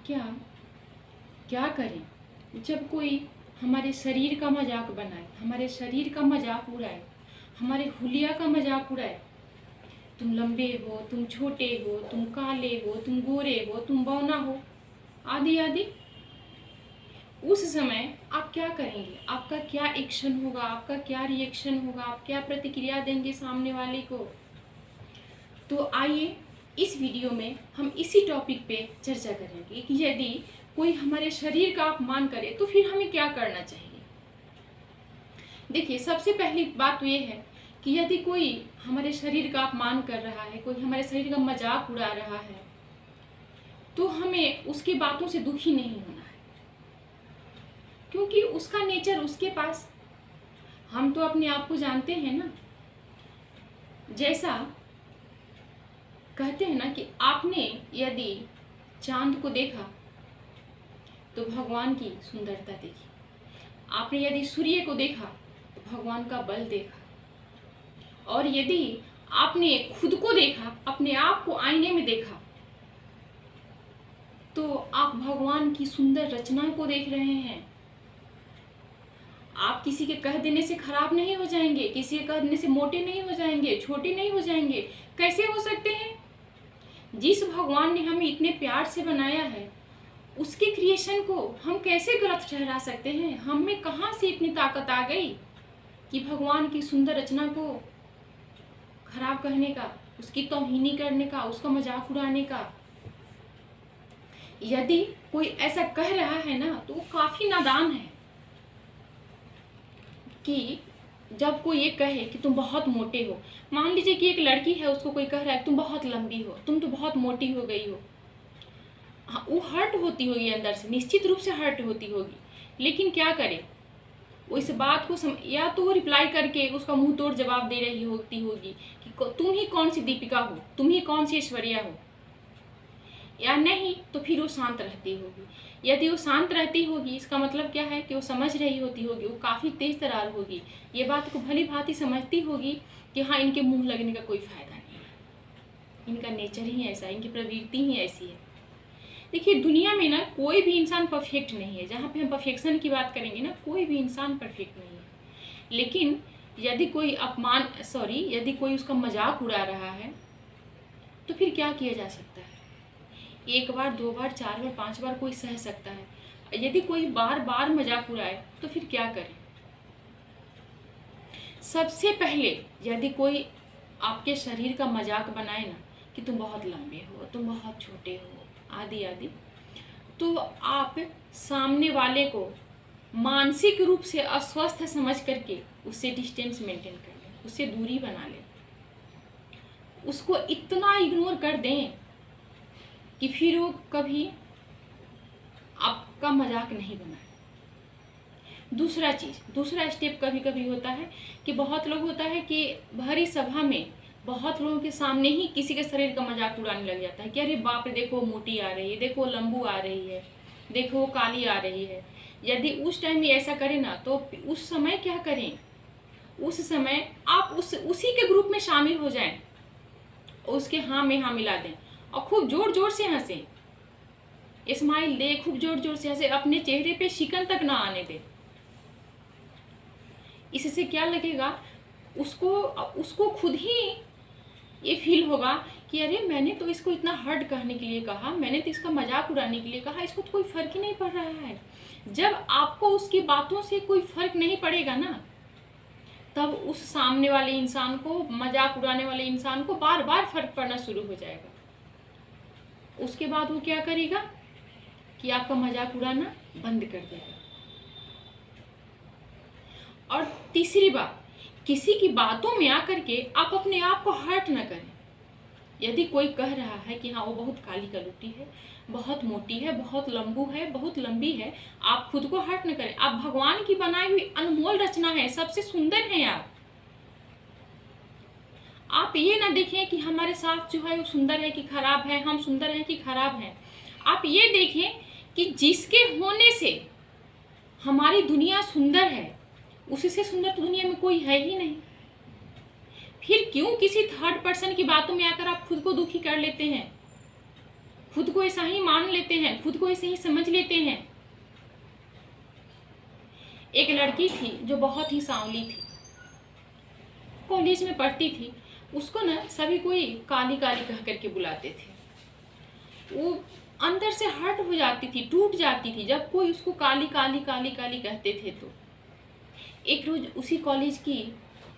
क्या क्या करें जब कोई हमारे शरीर का मजाक बनाए, हमारे शरीर का मजाक उड़ाए, हमारे हुलिया का मजाक उड़ाए। तुम लंबे हो, तुम छोटे हो, तुम काले हो, तुम गोरे हो, तुम बौना हो, आदि आदि। उस समय आप क्या करेंगे? आपका क्या एक्शन होगा? आपका क्या रिएक्शन होगा? आप क्या प्रतिक्रिया देंगे सामने वाले को? तो आइए इस वीडियो में हम इसी टॉपिक पे चर्चा करेंगे कि यदि कोई हमारे शरीर का अपमान करे तो फिर हमें क्या करना चाहिए। देखिए, सबसे पहली बात तो ये है कि यदि कोई हमारे शरीर का अपमान कर रहा है, कोई हमारे शरीर का मजाक उड़ा रहा है, तो हमें उसकी बातों से दुखी नहीं होना है, क्योंकि उसका नेचर उसके पास। हम तो अपने आप को जानते हैं ना। जैसा कहते हैं ना कि आपने यदि चांद को देखा तो भगवान की सुंदरता देखी, आपने यदि सूर्य को देखा तो भगवान का बल देखा, और यदि आपने खुद को देखा, अपने आप को आईने में देखा, तो आप भगवान की सुंदर रचना को देख रहे हैं। आप किसी के कह देने से खराब नहीं हो जाएंगे, किसी के कह देने से मोटे नहीं हो जाएंगे, छोटे नहीं हो जाएंगे। कैसे हो सकते हैं? जिस भगवान ने हमें इतने प्यार से बनाया है, उसके क्रिएशन को हम कैसे गलत ठहरा सकते हैं? हम में कहाँ से इतनी ताकत आ गई कि भगवान की सुंदर रचना को खराब कहने का, उसकी तौहीनी करने का, उसका मजाक उड़ाने का। यदि कोई ऐसा कह रहा है ना, तो वो काफी नादान है। कि जब कोई ये कहे कि तुम बहुत मोटे हो, मान लीजिए कि एक लड़की है, उसको कोई कह रहा है तुम बहुत लंबी हो, तुम तो बहुत मोटी हो गई हो। हाँ, वो हर्ट होती होगी अंदर से, निश्चित रूप से हर्ट होती होगी। लेकिन क्या करे, वो इस बात को या तो वो रिप्लाई करके उसका मुंह तोड़ जवाब दे रही होगी कि तुम ही कौन सी दीपिका हो, तुम ही कौन सी ऐश्वर्या हो, या नहीं तो फिर वो शांत रहती होगी। यदि वो शांत रहती होगी, इसका मतलब क्या है कि वो समझ रही होती होगी, वो काफ़ी तेज तरार होगी, ये बात को भली भांति समझती होगी कि हाँ, इनके मुंह लगने का कोई फायदा नहीं है, इनका नेचर ही ऐसा है, इनकी प्रवृत्ति ही ऐसी है। देखिए, दुनिया में ना कोई भी इंसान परफेक्ट नहीं है। जहाँ पे हम परफेक्शन की बात करेंगे ना, कोई भी इंसान परफेक्ट नहीं है। लेकिन यदि कोई यदि कोई उसका मजाक उड़ा रहा है, तो फिर क्या किया जा सकता है? एक बार, दो बार, चार बार, पांच बार कोई सह सकता है। यदि कोई बार बार मजाक उड़ाए तो फिर क्या करें? सबसे पहले यदि कोई आपके शरीर का मजाक बनाए ना कि तुम बहुत लंबे हो, तुम बहुत छोटे हो, आदि आदि, तो आप सामने वाले को मानसिक रूप से अस्वस्थ समझ करके उससे डिस्टेंस मेंटेन कर लें, उससे दूरी बना लें, उसको इतना इग्नोर कर दें कि फिर वो कभी आपका मजाक नहीं बनाए। दूसरा स्टेप कभी कभी होता है कि बहुत लोग होता है कि भरी सभा में बहुत लोगों के सामने ही किसी के शरीर का मजाक उड़ाने लग जाता है कि अरे बाप रे, देखो मोटी आ रही है, देखो लंबू आ रही है, देखो वो काली आ रही है। यदि उस टाइम में ऐसा करें ना, तो उस समय क्या करें? उस समय आप उसी के ग्रुप में शामिल हो जाएं, उसके हाँ में हाँ मिला दें और खूब जोर जोर से हंसें, स्माइल दे, खूब जोर जोर से हंसे, अपने चेहरे पे शिकन तक ना आने दे। इससे क्या लगेगा, उसको खुद ही ये फील होगा कि अरे मैंने तो इसको इतना हर्ट कहने के लिए कहा, मैंने तो इसका मजाक उड़ाने के लिए कहा, इसको तो कोई फर्क ही नहीं पड़ रहा है। जब आपको उसकी बातों से कोई फर्क नहीं पड़ेगा ना, तब उस सामने वाले इंसान को, मजाक उड़ाने वाले इंसान को बार बार फर्क पड़ना शुरू हो जाएगा। उसके बाद वो क्या करेगा कि आपका मजाक उड़ाना बंद कर देगा। और तीसरी बात, किसी की बातों में आकर के आप अपने आप को हर्ट न करें। यदि कोई कह रहा है कि हाँ वो बहुत काली कलूटी है, बहुत मोटी है, बहुत लंबू है, बहुत लंबी है, आप खुद को हर्ट न करें। आप भगवान की बनाई हुई अनमोल रचना है, सबसे सुंदर हैं आप ये ना देखें कि हमारे साथ जो है वो सुंदर है कि खराब है, हम सुंदर हैं कि खराब हैं। आप ये देखें कि जिसके होने से हमारी दुनिया सुंदर है, उससे सुंदर तो दुनिया में कोई है ही नहीं। फिर क्यों किसी थर्ड पर्सन की बातों में आकर आप खुद को दुखी कर लेते हैं, खुद को ऐसा ही मान लेते हैं, खुद को ऐसे ही समझ लेते हैं। एक लड़की थी जो बहुत ही सांवली थी, कॉलेज में पढ़ती थी। उसको ना सभी कोई काली काली कह करके बुलाते थे। वो अंदर से हर्ट हो जाती थी, टूट जाती थी जब कोई उसको काली काली काली काली कहते थे। तो एक रोज उसी कॉलेज की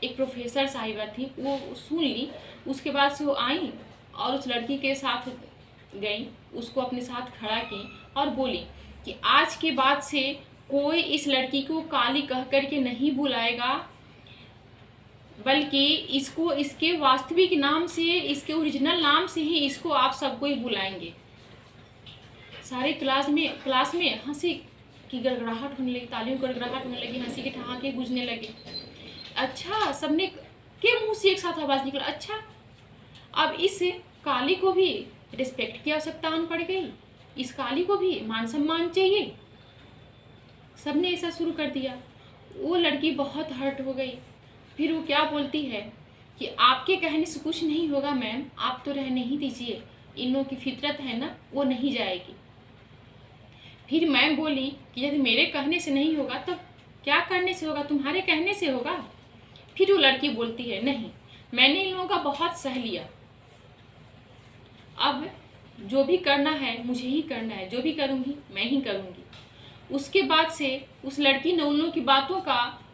एक प्रोफेसर साहिबा थी, वो सुन ली। उसके बाद से वो आई और उस लड़की के साथ गई, उसको अपने साथ खड़ा की और बोली कि आज के बाद से कोई इस लड़की को काली कह करके नहीं बुलाएगा, बल्कि इसको इसके वास्तविक नाम से, इसके ओरिजिनल नाम से ही इसको आप सबको ही बुलाएंगे। सारे क्लास में हंसी की गड़गड़ाहट होने लगी, तालियों की गड़गड़ाहट होने लगी, हंसी के ठहाके गूंजने लगे। अच्छा, सबने के मुंह से एक साथ आवाज निकला, अच्छा अब इस काली को भी रिस्पेक्ट की आवश्यकता आन पड़ गई, इस काली को भी मान सम्मान चाहिए। सबने ऐसा शुरू कर दिया। वो लड़की बहुत हर्ट हो गई। फिर वो क्या बोलती है कि आपके कहने से कुछ नहीं होगा मैम, आप तो रहने ही दीजिए, इन लोगों की फितरत है ना, वो नहीं जाएगी। फिर मैम बोली कि यदि मेरे कहने से नहीं होगा तो क्या करने से होगा, तुम्हारे कहने से होगा। फिर वो लड़की बोलती है नहीं, मैंने इन लोगों का बहुत सह लिया, अब जो भी करना है मुझे ही करना है, जो भी करूँगी मैं ही करूँगी। उसके बाद से उस लड़की ने उन लोगों की बातों का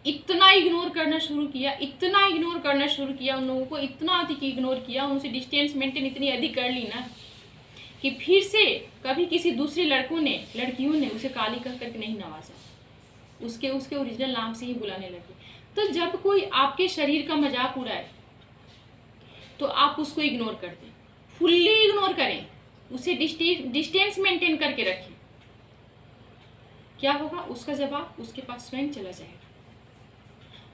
इतना इग्नोर करना शुरू किया, इतना इग्नोर करना शुरू किया, उन लोगों को इतना अधिक इग्नोर किया, उनसे डिस्टेंस मेंटेन इतनी अधिक कर ली ना कि फिर से कभी किसी दूसरे लड़कियों ने उसे काली कह करके नहीं नवाजा, उसके ओरिजिनल नाम से ही बुलाने लगे। तो जब कोई आपके शरीर का मजाक उड़ाए तो आप उसको इग्नोर कर दें, फुल्ली इग्नोर करें, उसे डिस्टेंस मेंटेन करके रखें। क्या होगा, उसका जवाब उसके पास स्वयं चला जाएगा।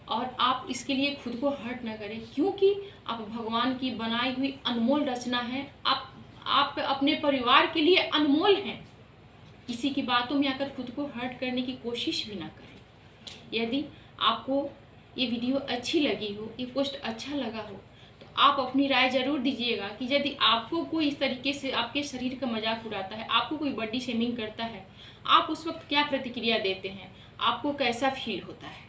और आप इसके लिए खुद को हर्ट ना करें, क्योंकि आप भगवान की बनाई हुई अनमोल रचना है। आप अपने परिवार के लिए अनमोल हैं। किसी की बातों में आकर खुद को हर्ट करने की कोशिश भी ना करें। यदि आपको ये वीडियो अच्छी लगी हो, ये पोस्ट अच्छा लगा हो, तो आप अपनी राय जरूर दीजिएगा कि यदि आपको कोई इस तरीके से आपके शरीर का मजाक उड़ाता है, आपको कोई बॉडी शेमिंग करता है, आप उस वक्त क्या प्रतिक्रिया देते हैं, आपको कैसा फील होता है।